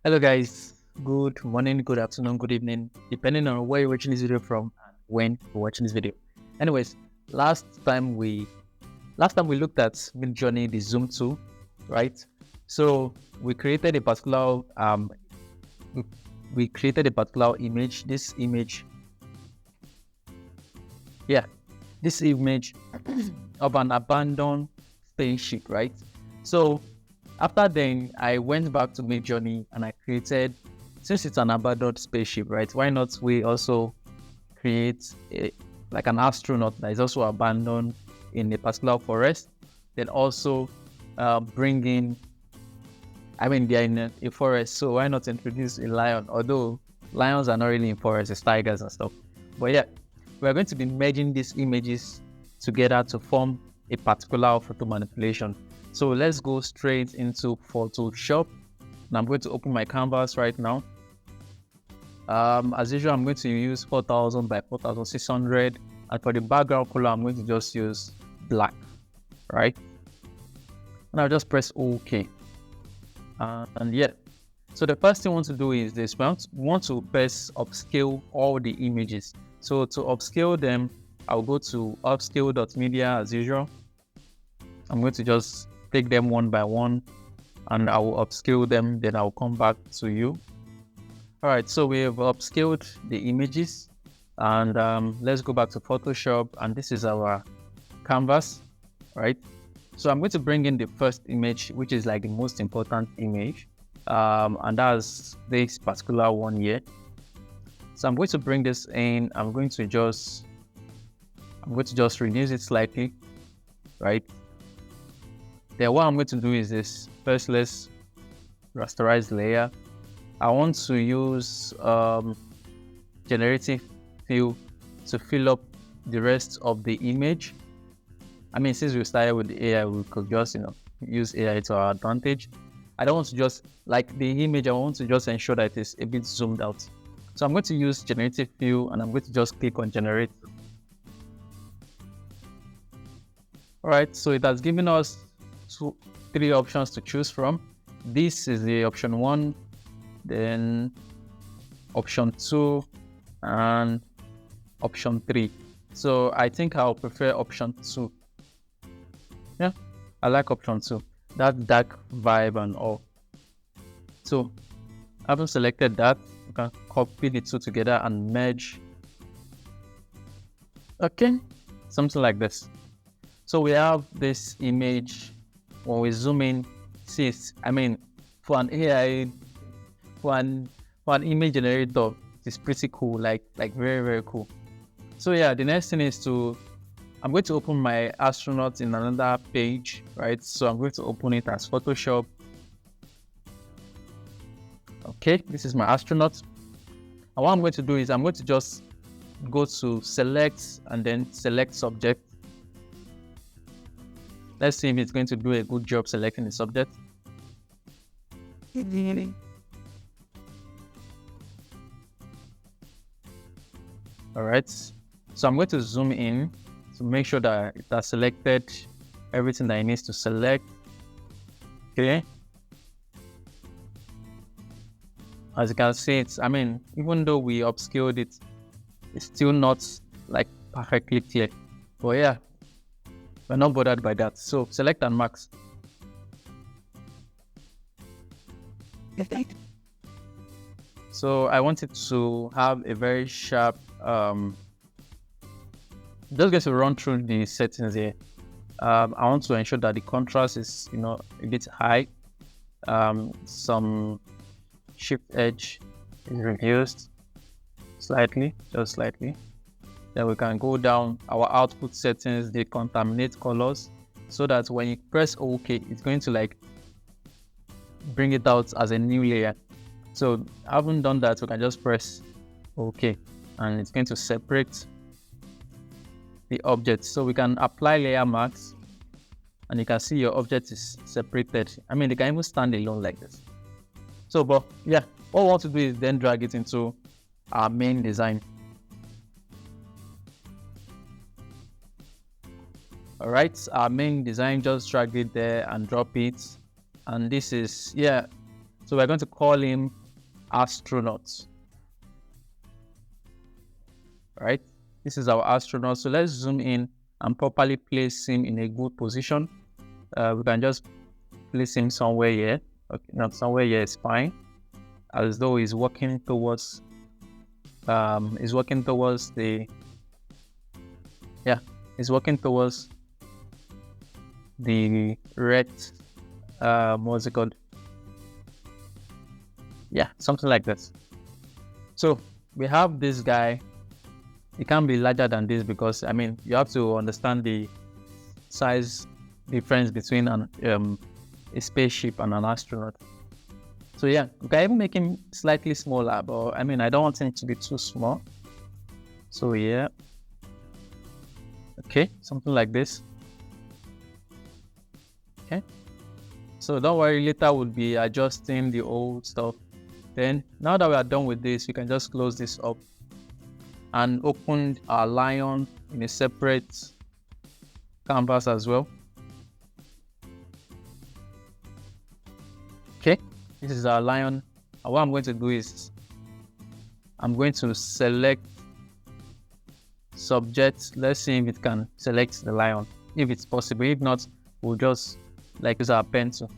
Hello guys, good morning, good afternoon, good evening, depending on where you're watching this video from and when you're watching this video. Anyways, last time we looked at Midjourney, the zoom tool, right? So we created a particular we, we created a particular image. This image of an abandoned spaceship, right? So after then, I went back to Midjourney and I created, since it's an abandoned spaceship, right? Why not we also create like an astronaut that is also abandoned in a particular forest? Then also bring in, they're in a forest, so why not introduce a lion? Although lions are not really in forests, it's tigers and stuff. But yeah, we're going to be merging these images together to form a particular photo manipulation. So let's go straight into Photoshop. And I'm going to open my canvas right now. As usual, I'm going to use 4000 by 4600. And for the background color, I'm going to just use black, right? And I'll just press OK. And yeah, so the first thing we want to do is this. We want to first upscale all the images. So to upscale them, I'll go to upscale.media as usual. I'm going to just take them one by one and I will upscale them, then I'll come back to you. All right, so we have upscaled the images and let's go back to Photoshop, and this is our canvas, right? So I'm going to bring in the first image, which is like the most important image, and that's this particular one here. So I'm going to bring this in. I'm going to just reduce it slightly, right? Then what I'm going to do is this. First, let's rasterize layer. I want to use generative fill to fill up the rest of the image. Since we started with the AI, we could just use AI to our advantage. I don't want to just like the image. I want to just ensure that it's a bit zoomed out. So I'm going to use generative fill and I'm going to just click on generate. All right, so it has given us three options to choose from. This is the option 1, then option 2, and option 3. So I think I'll prefer option 2. Yeah, I like option 2. That dark vibe and all. So having selected that, you can copy the two together and merge. Okay, something like this. So we have this image. When we zoom in, see, for an AI, for an image generator, it's pretty cool, like very, very cool. So yeah, the next thing is I'm going to open my astronaut in another page, right? So I'm going to open it as Photoshop. Okay, this is my astronaut. And what I'm going to do is I'm going to just go to select and then select subject. Let's see if it's going to do a good job selecting the subject. All right, so I'm going to zoom in to make sure that it has selected everything that it needs to select. Okay. As you can see, even though we upscaled it, it's still not like perfectly clear. But yeah, we're not bothered by that. So select and max. So I want it to have a very sharp, just going to run through the settings here. I want to ensure that the contrast is, a bit high. Some shift edge is reduced slightly, just slightly. Then we can go down our output settings, the contaminate colors, so that when you press OK, it's going to like bring it out as a new layer. So I haven't done that, we can just press OK and it's going to separate the object. So we can apply layer marks and you can see your object is separated. They can even stand alone like this. So, but yeah, what we want to do is then drag it into our main design. All right, our main design, just drag it there and drop it. And this is, yeah, So we're going to call him astronaut. Right? This is our astronaut. So let's zoom in and properly place him in a good position. We can just place him somewhere here. Okay, not somewhere here is fine. As though he's walking towards he's walking towards the red what's it called? Yeah, something like this. So we have this guy. It can't be larger than this because I mean you have to understand the size difference between a spaceship and an astronaut. So yeah, we can even make him slightly smaller, but I mean I don't want him to be too small. So yeah, okay, something like this. Okay, so don't worry, later we'll be adjusting the old stuff. Then now that we are done with this, we can just close this up and open our lion in a separate canvas as well. Okay, this is our lion. And what I'm going to do is I'm going to select subject. Let's see if it can select the lion, if it's possible. If not, we'll just like use our pencil.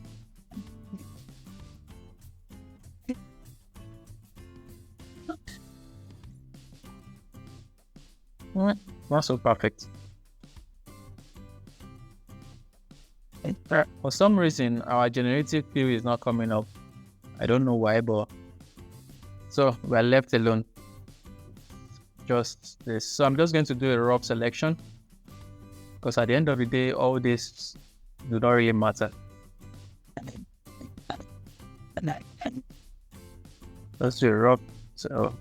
Not so perfect. For some reason, our generative fill is not coming up. I don't know why, but so we're left alone. Just this. So I'm just going to do a rough selection because at the end of the day, all this do not really matter. Let's do a rough. So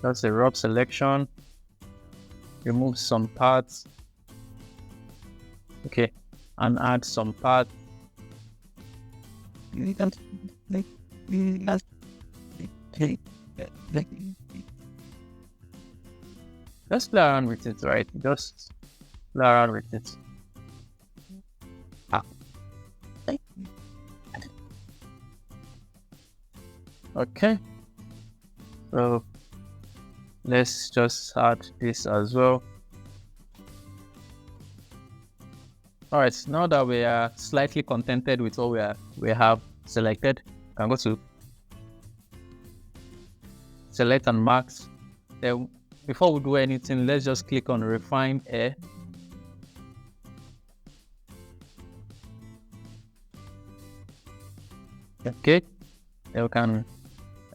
that's a rough selection. Remove some parts. Okay, and add some parts. Just play around with it, right? Just play around with it. Okay, so let's just add this as well. All right, now that we are slightly contented with what we have selected, we can go to select and mask. Then before we do anything, let's just click on refine air. Okay, then we can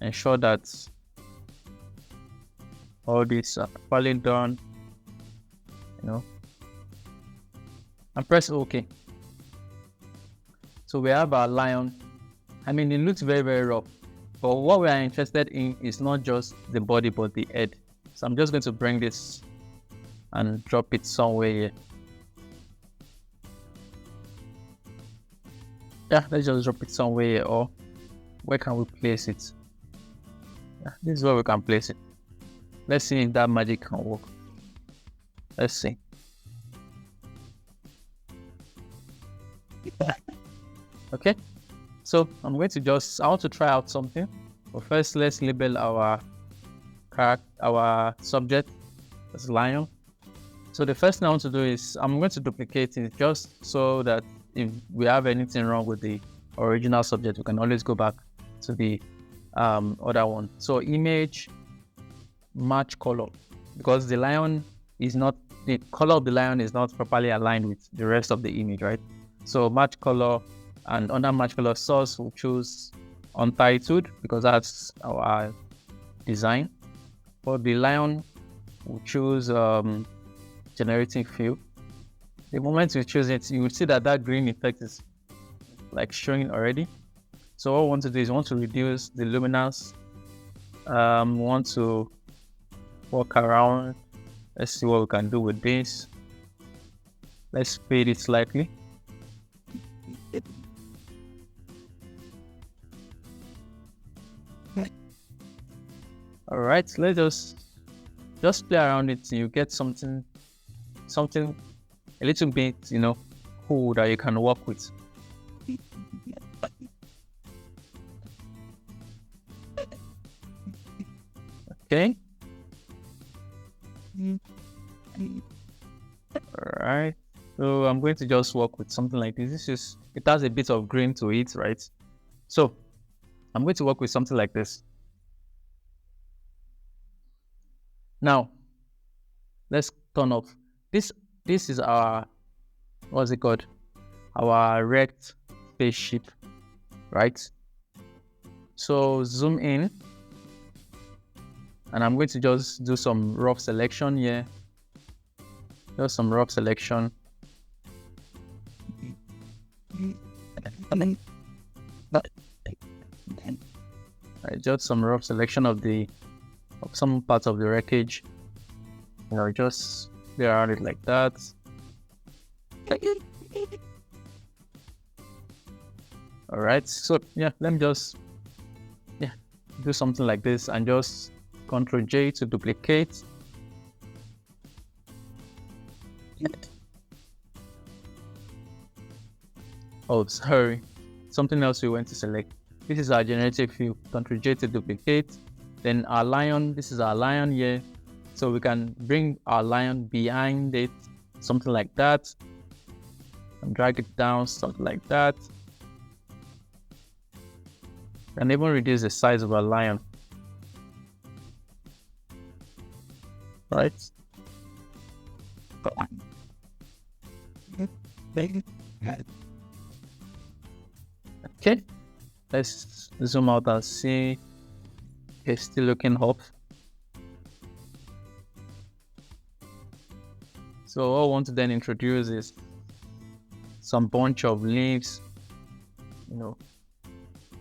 ensure that all these are properly done, and press OK. So we have our lion. I mean, it looks very, very rough, but what we are interested in is not just the body, but the head. So I'm just going to bring this and drop it somewhere here. Yeah, let's just drop it somewhere here, or where can we place it? Yeah, this is where we can place it. Let's see if that magic can work. Let's see. Okay, so I'm going to I want to try out something. But first, let's label our subject as lion. So the first thing I want to do is I'm going to duplicate it just so that if we have anything wrong with the original subject, we can always go back to the other one. So image, match color, because the lion is not, the color of the lion is not properly aligned with the rest of the image, right? So match color, and under match color source, we'll choose untitled because that's our design. For the lion, we'll choose generating fill. The moment you choose it, you will see that green effect is like showing already. So what we want to do is we want to reduce the luminance. We want to walk around. Let's see what we can do with this. Let's fade it slightly. All right, let's just play around it and you get something a little bit, cool that you can work with. Okay. All right. So I'm going to just work with something like this. It has a bit of green to it, right? So I'm going to work with something like this. Now, let's turn off. This is our, what's it called? Our rect spaceship, right? So zoom in, and I'm going to just do some rough selection here. Just some rough selection. Right, just some rough selection of some parts of the wreckage. Just play around it like that. All right, so yeah, let me just do something like this and just Ctrl J to duplicate. Oh, sorry, something else we want to select. This is our generative view. Ctrl J to duplicate. Then our lion, this is our lion here. So we can bring our lion behind it, something like that. And drag it down, something like that. And even reduce the size of our lion. Right? Okay, let's zoom out and see. It's still looking up. So what I want to then introduce is some bunch of leaves,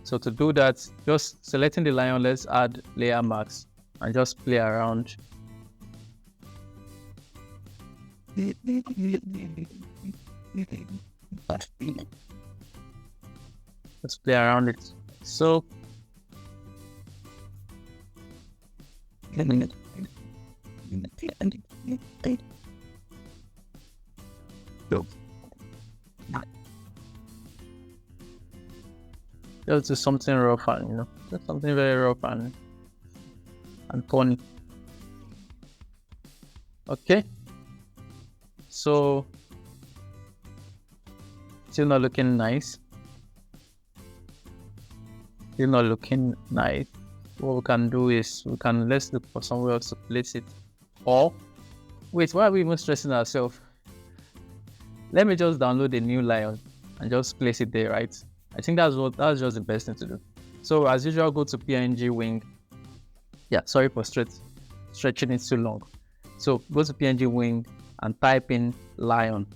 So to do that, just selecting the lion, let's add layer masks and just play around. Let's play around it. So just do something rough and just something very rough and funny. Okay, so still not looking nice. Still not looking nice. What we can do is let's look for somewhere else to place it. Or wait, why are we even stressing ourselves? Let me just download a new lion and just place it there, right? I think that's just the best thing to do. So as usual, go to PNG wing. Yeah, sorry for stretching it too long. So go to PNG wing and type in lion.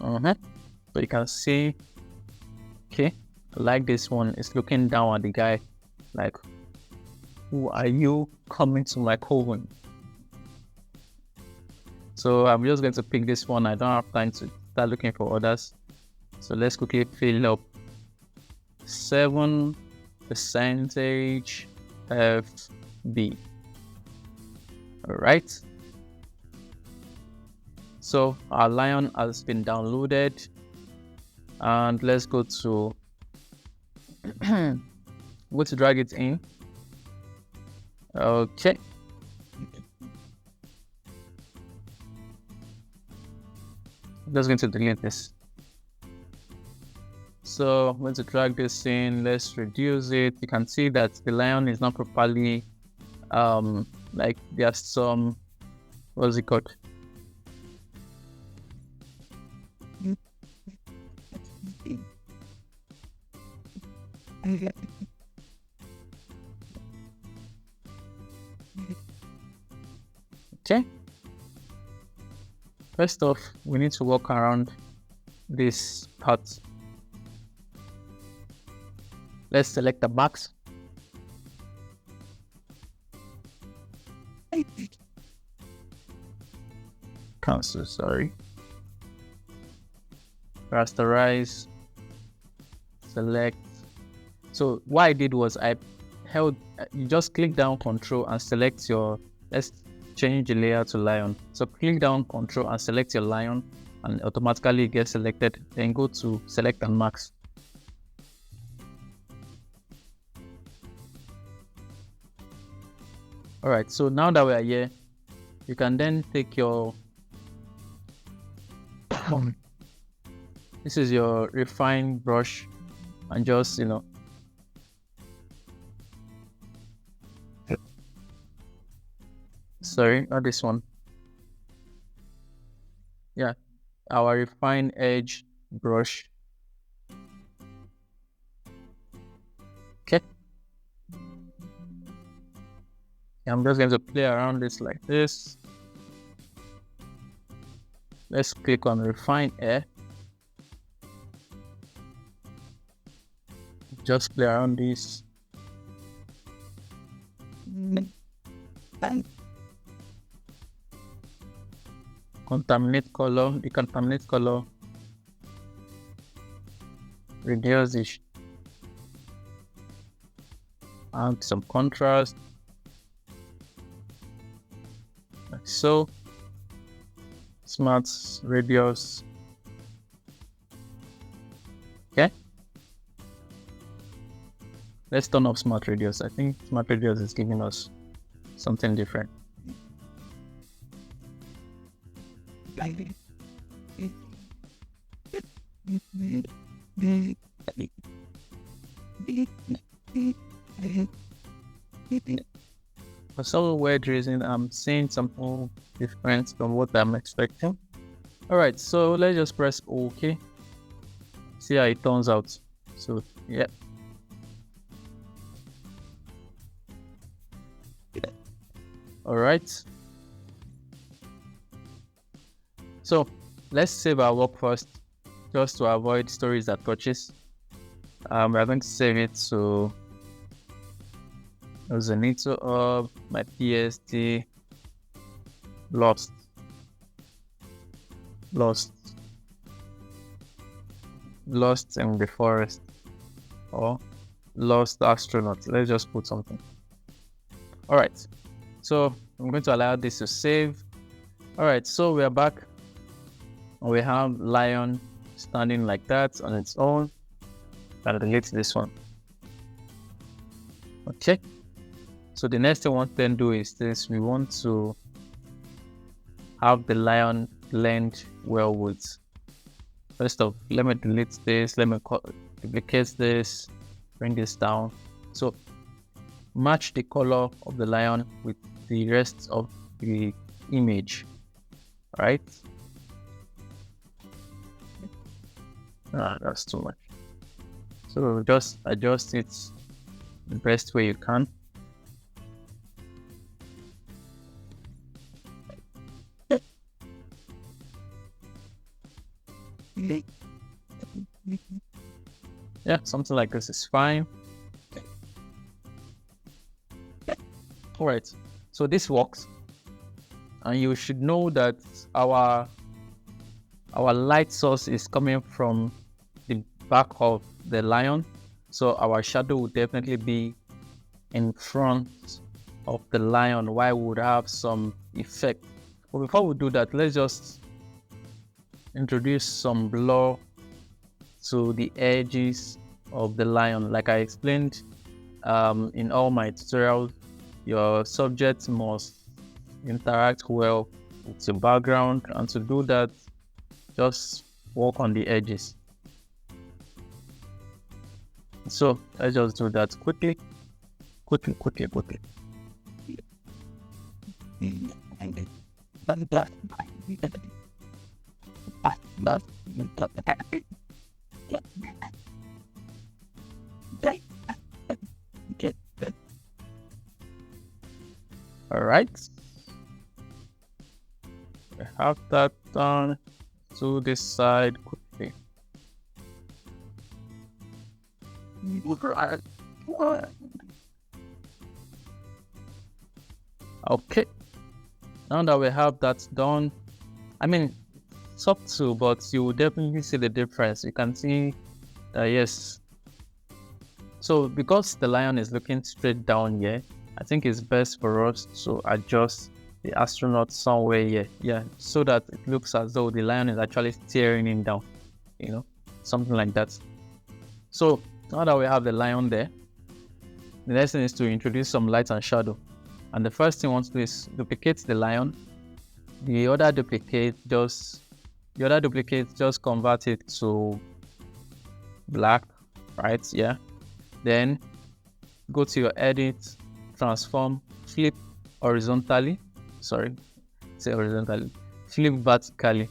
So you can see, okay, like this one is looking down at the guy like, who are you coming to my coven? So I'm just going to pick this one. I don't have time to start looking for others. So let's quickly fill up 7% FB. All right. So our lion has been downloaded, and let's go to drag it in. Okay. I'm just going to delete this. So I'm going to drag this in. Let's reduce it. You can see that the lion is not properly like there's some, what's it called? Okay. First off, we need to walk around this part. Let's select the box. Cancel, sorry. Rasterize, select. So what I did was I held, you just click down Control and select your, let's change the layer to lion. So click down Control and select your lion and automatically get selected. Then go to select and mask. All right, so now that we are here, you can then take your this is your refine brush and just, sorry, not this one. Yeah, our refine edge brush. Okay. I'm just going to play around this like this. Let's click on refine air. Just play around this. Contaminate color, decontaminate color, reduce it, add some contrast, like so. Smart radius. Okay. Let's turn off smart radius. I think smart radius is giving us something different. For some weird reason, I'm seeing something different from what I'm expecting. Alright, so let's just press OK. See how it turns out. So, yeah. Alright. So, let's save our work first, just to avoid stories that touches. We're going to save it to Elzenitho of my PSD lost in the forest, or lost astronaut. Let's just put something. All right, so I'm going to allow this to save. All right, so we are back. We have lion standing like that on its own. I'll delete this one. Okay. So the next thing we want to then do is this. We want to have the lion blend well with. First off, let me delete this. Let me duplicate this. Bring this down. So match the color of the lion with the rest of the image. Right? That's too much. So just adjust it the best way you can. Yeah, something like this is fine. All right, so this works, and you should know that our light source is coming from the back of the lion, so our shadow will definitely be in front of the lion, while we would have some effect. But before we do that, let's just introduce some blur to the edges of the lion. Like I explained in all my tutorials, your subject must interact well with the background, and to do that, just work on the edges. So let's just do that quickly. All right, we have that done. To this side quickly. Okay, now that we have that done, I mean, subtle, but you will definitely see the difference. You can see that, yes. So because the lion is looking straight down here, I think it's best for us to adjust the astronaut somewhere here. Yeah, so that it looks as though the lion is actually staring him down, you know, something like that. So now that we have the lion there, the next thing is to introduce some light and shadow. And the first thing we want to do is duplicate the lion. The other duplicate just convert it to black, right? Yeah. Then go to your edit, transform, flip horizontally. Flip vertically.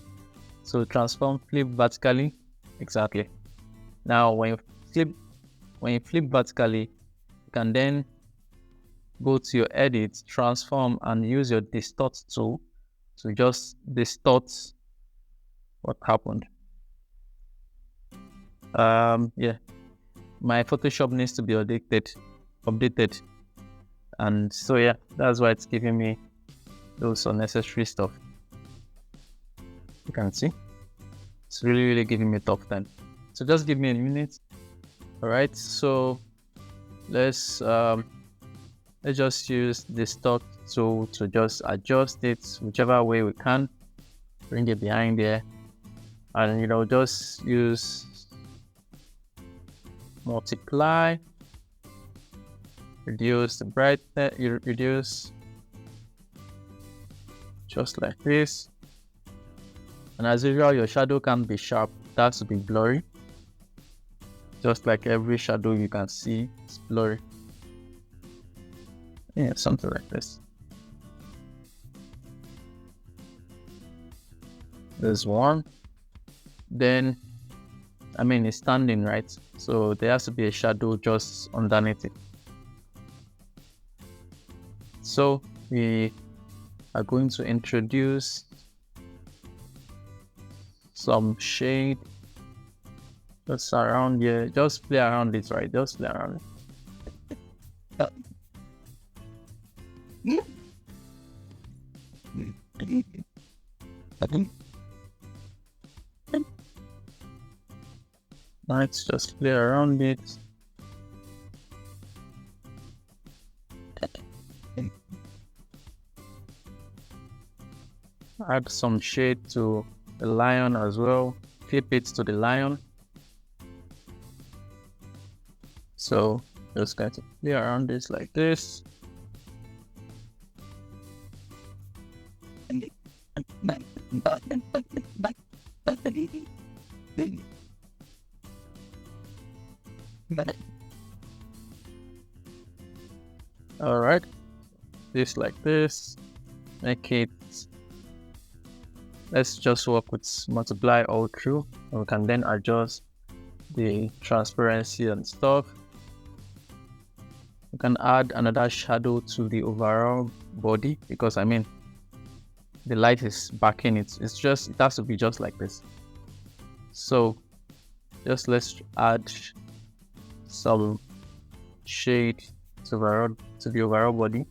So transform, flip vertically. Exactly. Now when you flip vertically, you can then go to your edit, transform, and use your distort tool to just distort what happened. Yeah, my Photoshop needs to be updated, and so yeah, that's why it's giving me those unnecessary stuff. You can see it's really giving me a tough time. So just give me a minute. All right, so let's just use the distort tool to just adjust it whichever way we can. Bring it behind there, and just use multiply, reduce the brightness, reduce just like this. And as usual, your shadow can't be sharp, it has to be blurry. Just like every shadow you can see, it's blurry. Yeah, something like this. There's one. Then, it's standing, right? So there has to be a shadow just underneath it. So we are going to introduce some shade just around here. Just play around it, right? Just play around it. Let's just play around it. Add some shade to the lion as well. Flip it to the lion. So just going to play around this like this. All right, this like this. Make it. Let's just work with multiply all through, and we can then adjust the transparency and stuff. We can add another shadow to the overall body because the light is backing it. It has to be just like this. So just let's add some shade to the overall body.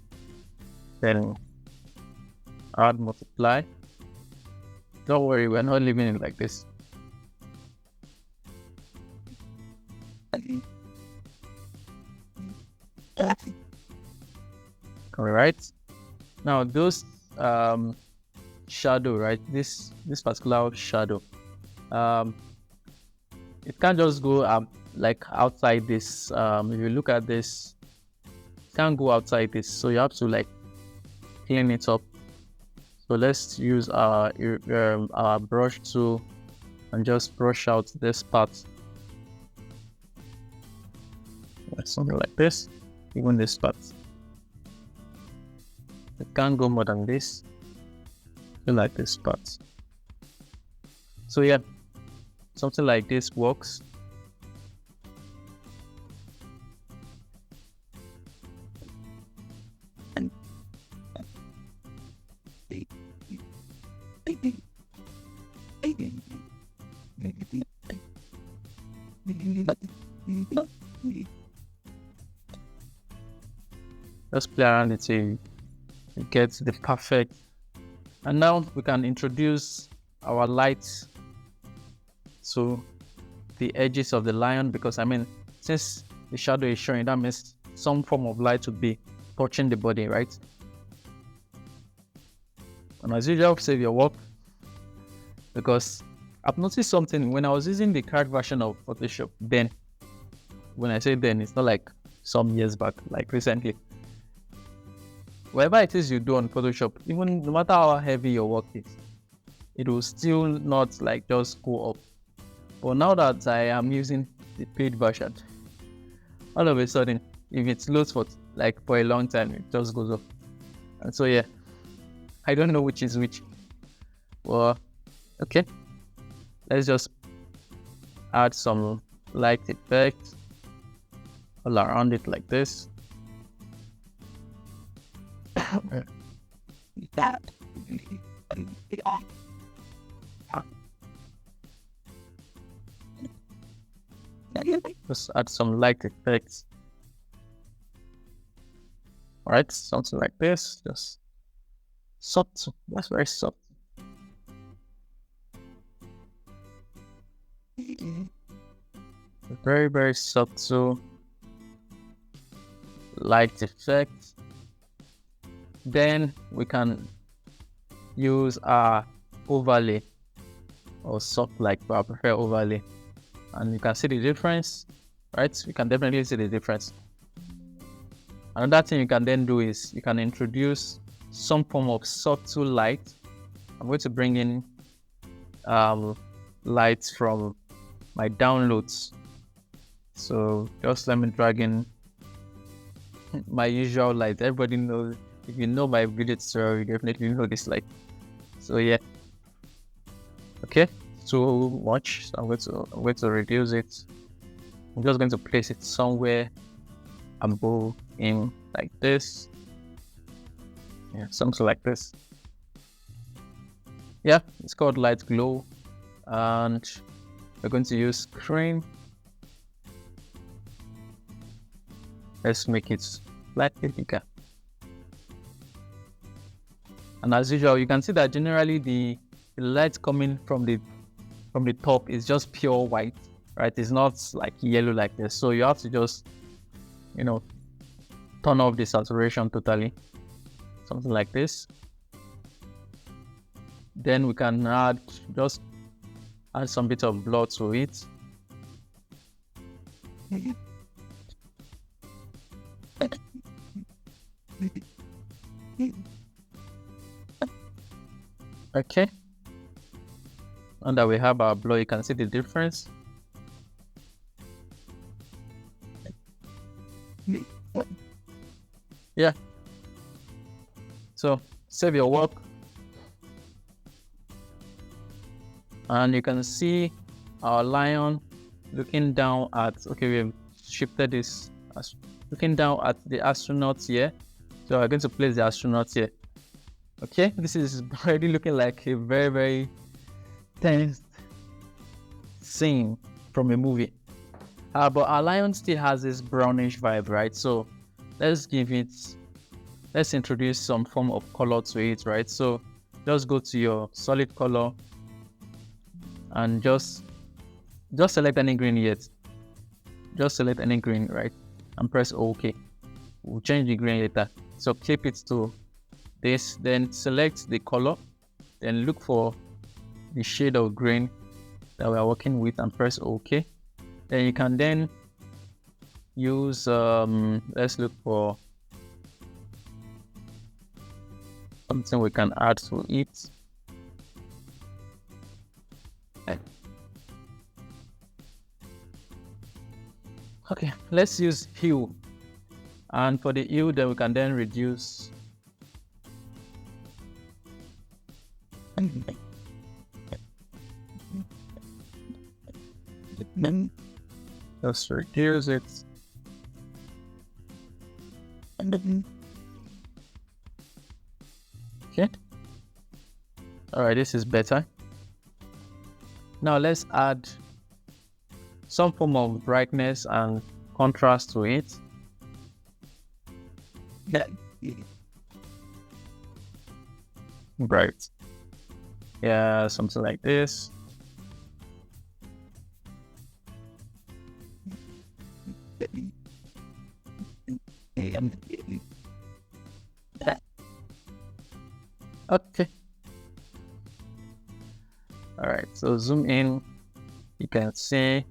Then add multiply. Don't worry, we're not leaving it like this. All right. Now those shadow, right? This particular shadow, it can't just go like outside this. If you look at this, it can't go outside this. So you have to like clean it up. So let's use our brush tool and just brush out this part. Something like this, even this part. It can't go more than this. Like this part. So yeah, something like this works. Just play around it till you get the perfect. And now we can introduce our light to the edges of the lion because since the shadow is showing, that means some form of light would be touching the body, right? And as usual, save your work, because I've noticed something when I was using the cracked version of Photoshop. Then, when I say then, it's not like some years back, like recently. Whatever it is you do on Photoshop, even no matter how heavy your work is, it will still not like just go up. But now that I am using the paid version, all of a sudden, if it loads for a long time, it just goes up. And so yeah, I don't know which is which. Well, okay, let's just add some light effect all around it like this. Just add some light effects. All right, something like this, just subtle. That's very subtle. Very, very subtle light effect. Then we can use our overlay, or soft light, but I prefer overlay. And you can see the difference, right? You can definitely see the difference. Another thing you can then do is you can introduce some form of subtle light. I'm going to bring in lights from my downloads. So just let me drag in my usual light. Everybody knows, if you know my video tutorial, you definitely know this light. So yeah, okay, too much. So I'm going to reduce it. I'm just going to place it somewhere above him like this. Yeah, something like this. Yeah, it's called light glow, and we're going to use screen. Let's make it slightly bigger. And as usual, you can see that generally the light coming from the top is just pure white, right? It's not like yellow like this. So you have to just, turn off the saturation totally, something like this. Then we can add some bit of blur to it. Okay, and that we have our blur, you can see the difference. Yeah, so save your work, and you can see our lion looking down at, okay, we've shifted this, looking down at the astronauts here. So we're going to place the astronauts here. Okay, this is already looking like a very, very tense scene from a movie. But our lion still has this brownish vibe, right? So let's introduce some form of color to it, right? So just go to your solid color and just select any green yet. Just select any green, right? And press OK. We'll change the green later. So clip it to this, then select the color, then look for the shade of green that we are working with and press OK. Then you can then use let's look for something we can add to it. Okay, let's use hue, and for the hue, then we can then reduce. Just reduce it. Okay. All right, this is better. Now let's add some form of brightness and contrast to it. Bright. Yeah, something like this. Okay, So zoom in, you can see,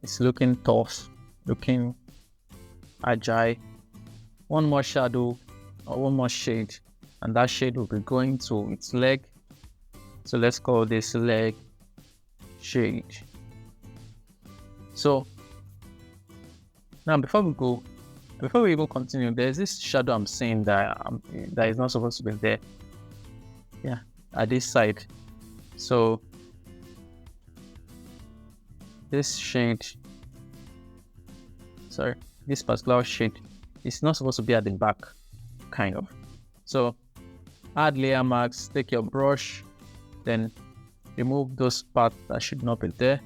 it's looking tough, looking agile. One more shadow or one more shade, and that shade will be going to its leg. So let's call this leg shade. So now before we even continue, there's this shadow I'm seeing that that is not supposed to be there. Yeah, at this side. So this shade, sorry, this particular shade is not supposed to be at the back, kind of. So add layer marks, take your brush, then remove those parts that should not be there.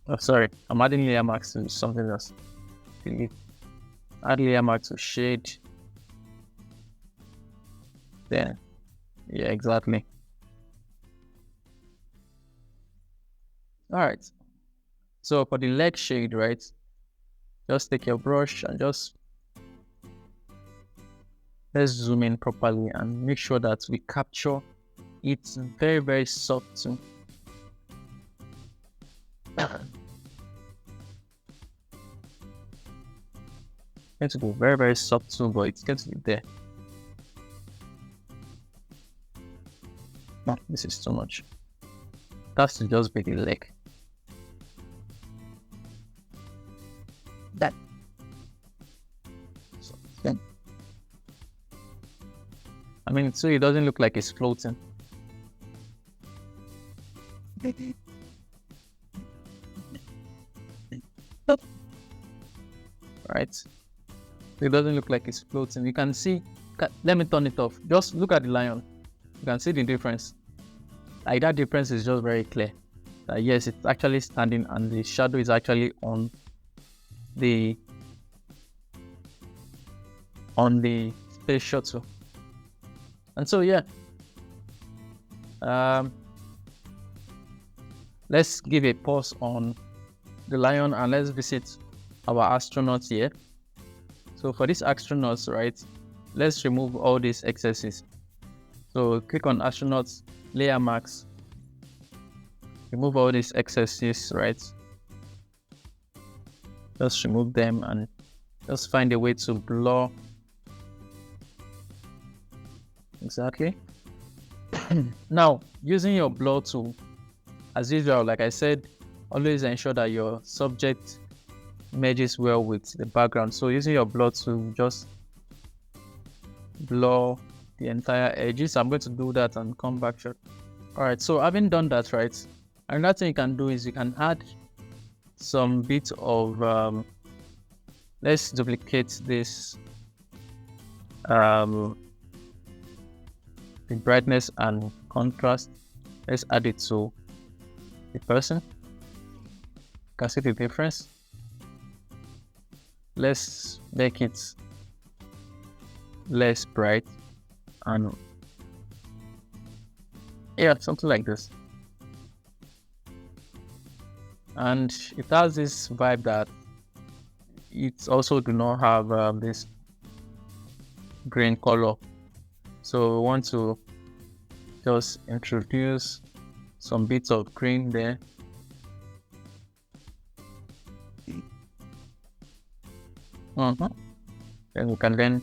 Oh, sorry, I'm adding layer marks to something else. Add layer marks to shade. Then, yeah, exactly. All right. So for the leg shade, right, just take your brush and just let's zoom in properly and make sure that we capture it very, very subtle. It's going to be very, very subtle, but it's going to be there. No, this is too much. That's to just be the leg. That. So then, I mean, so it doesn't look like it's floating. Right? It doesn't look like it's floating. You can see, let me turn it off. Just look at the lion. You can see the difference. Like that difference is just very clear. Yes, it's actually standing and the shadow is actually on the space shuttle. And so yeah, let's give a pause on the lion and let's visit our astronauts here. So for these astronauts, right, let's remove all these excesses. So click on astronauts, layer marks, remove all these excesses, right? Just remove them and just find a way to blur. Exactly. Now, using your blur tool, as usual, like I said, always ensure that your subject merges well with the background. So using your blur tool, just blur the entire edges. I'm going to do that and come back short. All right, so having done that, right, another thing you can do is you can add some bit of let's duplicate this the brightness and contrast. Let's add it to the person. You can see the difference. Let's make it less bright and yeah, something like this. And it has this vibe that it also do not have this green color. So we want to just introduce some bits of green there. Then we can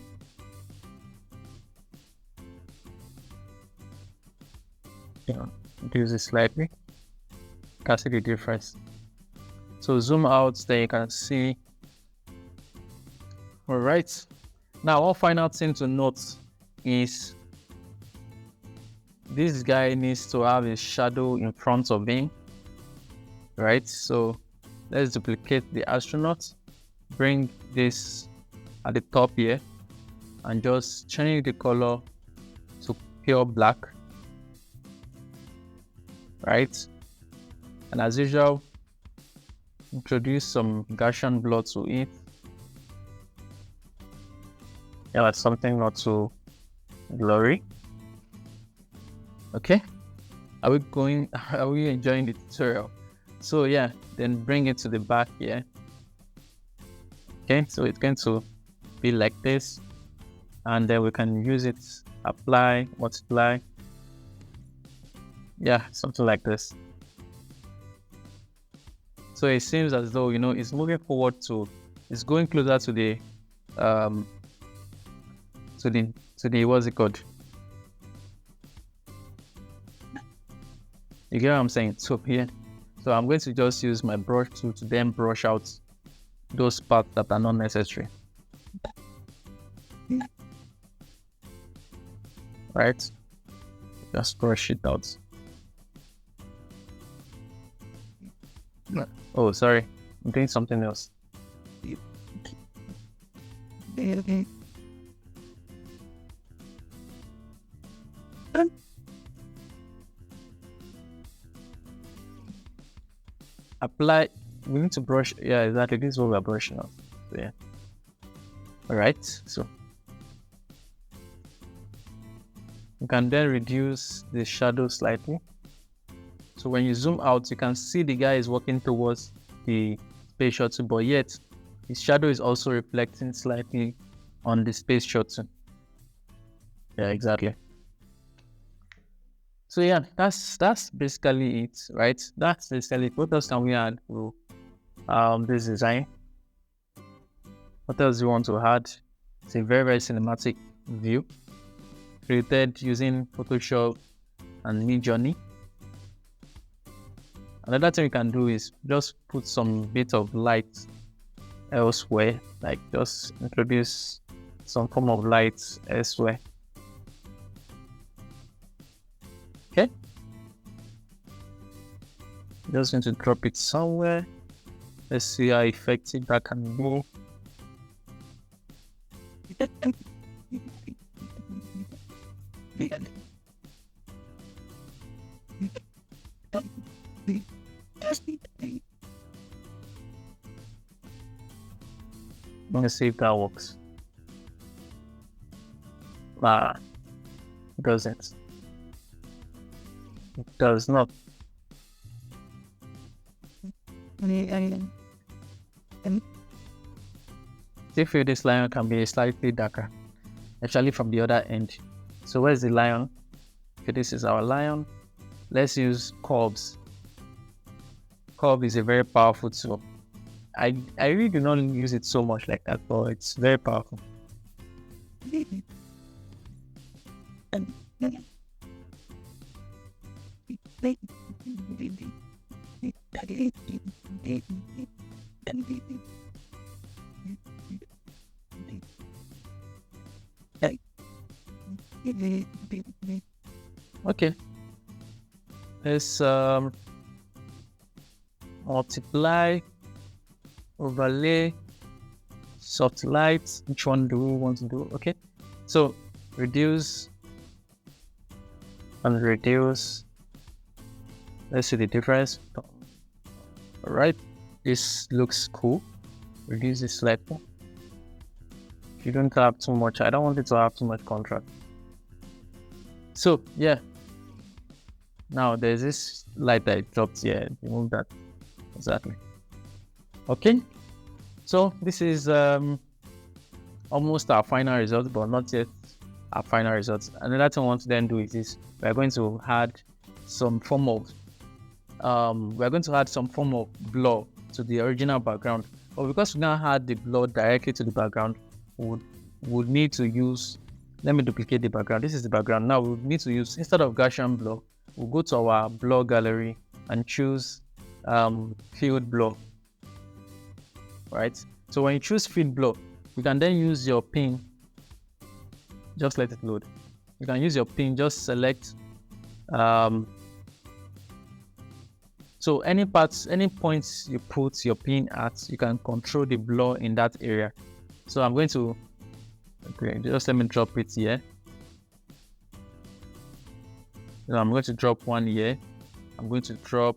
reduce it slightly. You can see the difference. So zoom out, then you can see. All right. Now, one final thing to note is this guy needs to have a shadow in front of him, right? So let's duplicate the astronaut, bring this at the top here, and just change the color to pure black, right? And as usual, introduce some Gaussian blur to it. Yeah, that's something not too blurry. Okay, are we enjoying the tutorial? So yeah, then bring it to the back here. Okay, so it's going to be like this. and then we can use it, apply, multiply. Yeah, something like this. So it seems as though, it's moving forward it's going closer to the what's it called? You get what I'm saying? So here, so I'm going to just use my brush tool to then brush out those parts that are not necessary. Right? Just brush it out. Oh, sorry. I'm doing something else. Apply. We need to brush. Yeah, exactly. This is what we're brushing off. So, yeah. All right. So you can then reduce the shadow slightly. So when you zoom out, you can see the guy is walking towards the space shuttle, but yet his shadow is also reflecting slightly on the space shuttle. Yeah, exactly. So yeah, that's basically it, right? That's basically it. What else can we add to this design? What else do you want to add? It's a very, very cinematic view created using Photoshop and Midjourney. Another thing you can do is just put some bit of light elsewhere, like just introduce some form of light elsewhere. Okay, just going to drop it somewhere. Let's see how effective that can be. I'm gonna see if that works. Nah, it doesn't. It does not. I feel this lion can be slightly darker, actually from the other end. So where's the lion? Okay, this is our lion. Let's use curves. Curve is a very powerful tool. I really do not use it so much like that, but it's very powerful. Okay, let's multiply, overlay, soft light. Which one do we want to do? Okay, so reduce and reduce. Let's see the difference. All right, this looks cool. Reduce this slightly. You don't have too much. I don't want it to have too much contrast. So yeah, now there's this light that I dropped here. Remove that. Exactly. Okay, so this is almost our final result, but not yet our final result. Another thing I want to then do is this: we're going to add some form of blur to the original background. But because we now add the blur directly to the background, we would need to use. Let me duplicate the background. This is the background. Now we need to use, instead of Gaussian blur, we'll go to our blur gallery and choose field blur. Right. So when you choose field blur, you can then use your pin. Just let it load. You can use your pin. Just select. So any points you put your pin at, you can control the blur in that area. So I'm going to, okay, just let me drop it here. So I'm going to drop one here. I'm going to drop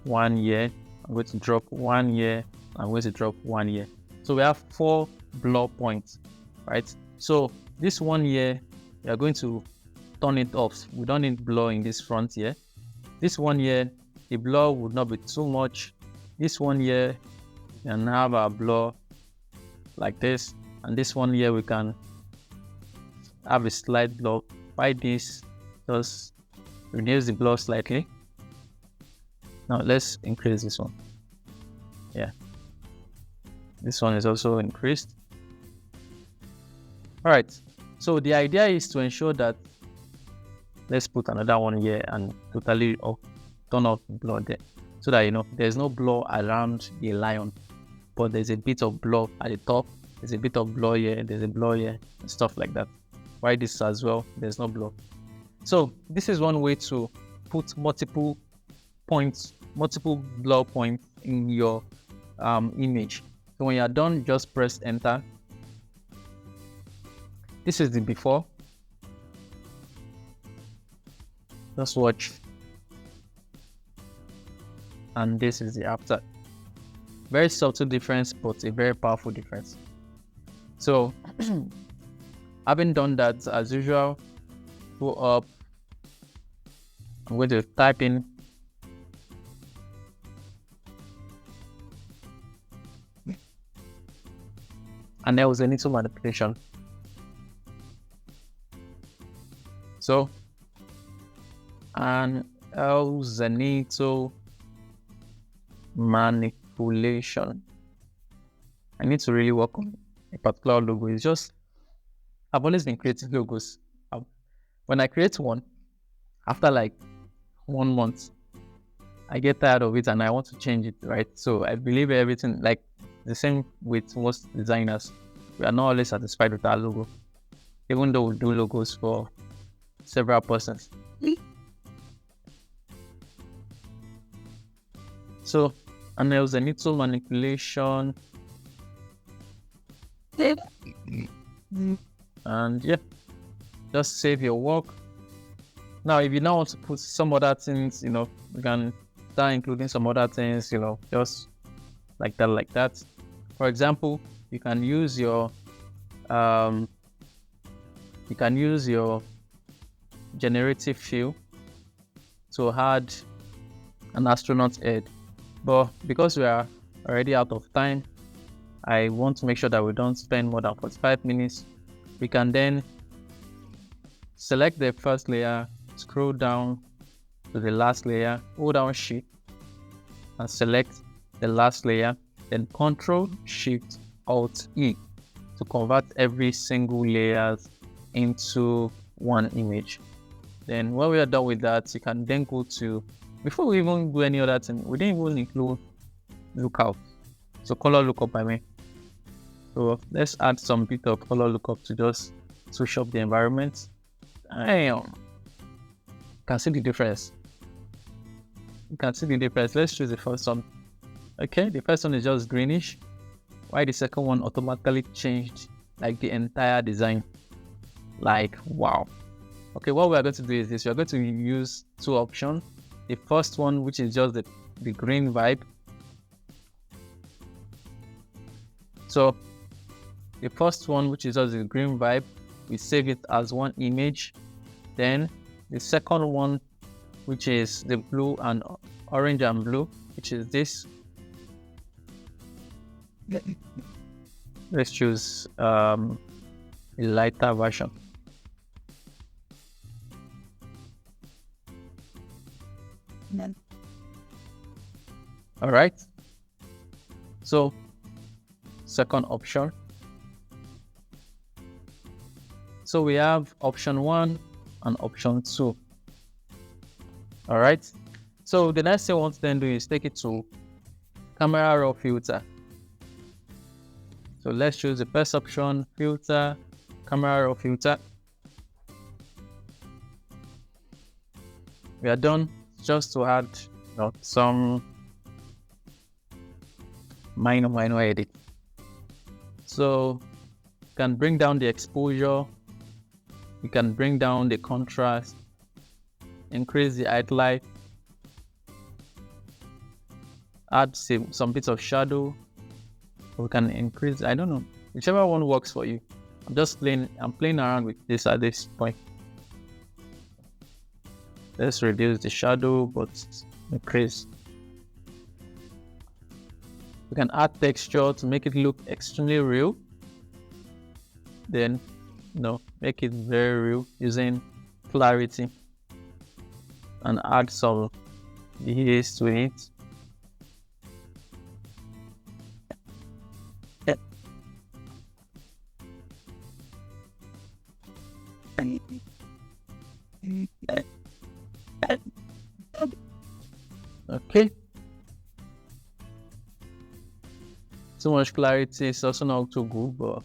one here. I'm going to drop one here. I'm going to drop one here. So we have 4 blur points, right? So this one here, we are going to turn it off. We don't need blur in this front here. This one here, the blur would not be too much. This one here, we can have a blur like this, and this one here we can have a slight blur. Why this? Just reduce the blur slightly. Now let's increase this one. Yeah, this one is also increased. All right, so the idea is to ensure that, let's put another one here and totally turn off blur there, so that there's no blur around the lion, but there's a bit of blur at the top, there's a bit of blur here, there's a blur here, and stuff like that. Why this as well, there's no blur. So this is one way to put multiple blur points in your image. So when you're done, just press enter. This is the before. Just watch. And this is the after. Very subtle difference, but a very powerful difference. So having done that, as usual, go up. I'm going to type in an Elzenitho manipulation. So an Elzenitho manipulation. I need to really work on a particular logo. It's just, I've always been creating logos. When I create one, after like 1 month, I get tired of it and I want to change it, right? So I believe everything, like the same with most designers, we are not always satisfied with our logo, even though we do logos for several persons. So an Elzenitho manipulation, and yeah, just save your work. Now if you now want to put some other things, you can start including some other things, just like that. For example, you can use your generative fill to add an astronaut head, but because we are already out of time, I want to make sure that we don't spend more than 45 minutes. We can then select the first layer, scroll down to the last layer, hold down Shift and select the last layer, then Control Shift Alt E to convert every single layer into one image. Then when we are done with that, you can then go to, before we even do any other thing, we didn't even include lookup. So color lookup, I mean. So let's add some bit of color lookup to just switch up the environment. Damn. Can see the difference. You can see the difference. Let's choose the first one. Okay, the first one is just greenish, while the second one automatically changed like the entire design. Like, wow. Okay, what we are going to do is this. We are going to use two options. The first one, which is just the green vibe. So the first one, which is just the green vibe, we save it as one image. Then the second one, which is the blue and orange and blue, which is this. Let's choose a lighter version. All right. So second option. So we have option 1 and option 2. All right. So the next thing I want to then do is take it to camera raw filter. So let's choose the first option, filter, camera raw filter. We are done. Just to add some minor edit. So you can bring down the exposure, you can bring down the contrast, increase the highlight, add some bits of shadow. We can increase, I don't know, whichever one works for you. I'm playing around with this at this point. Let's reduce the shadow, but increase. We can add texture to make it look extremely real. Then make it very real using clarity and add some haze to it. Okay. Too much clarity is also not too good, but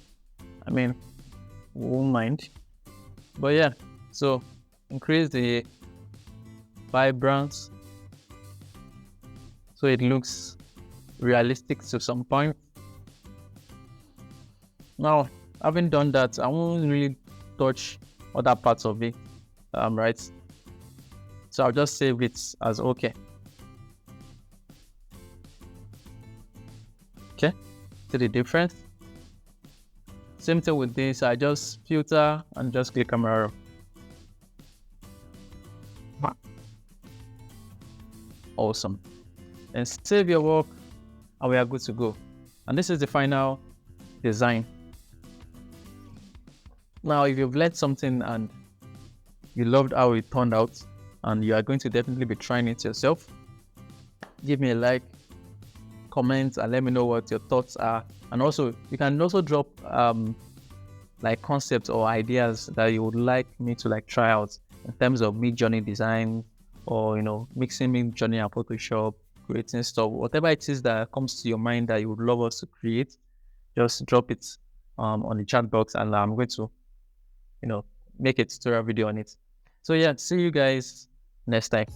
I mean, we won't mind. But yeah, so increase the vibrance so it looks realistic to some point. Now, having done that, I won't really touch other parts of it, right? So I'll just save it as okay. Okay, see the difference? Same thing with this, I just filter and just click camera. Awesome. And save your work and we are good to go. And this is the final design. Now, if you've learned something and you loved how it turned out and you are going to definitely be trying it yourself, give me a like, comment, and let me know what your thoughts are. And also, you can also drop like concepts or ideas that you would like me to like try out in terms of Midjourney design, or mixing Midjourney and Photoshop, creating stuff, whatever it is that comes to your mind that you would love us to create. Just drop it on the chat box, and I'm going to make a tutorial video on it. So yeah, see you guys next time.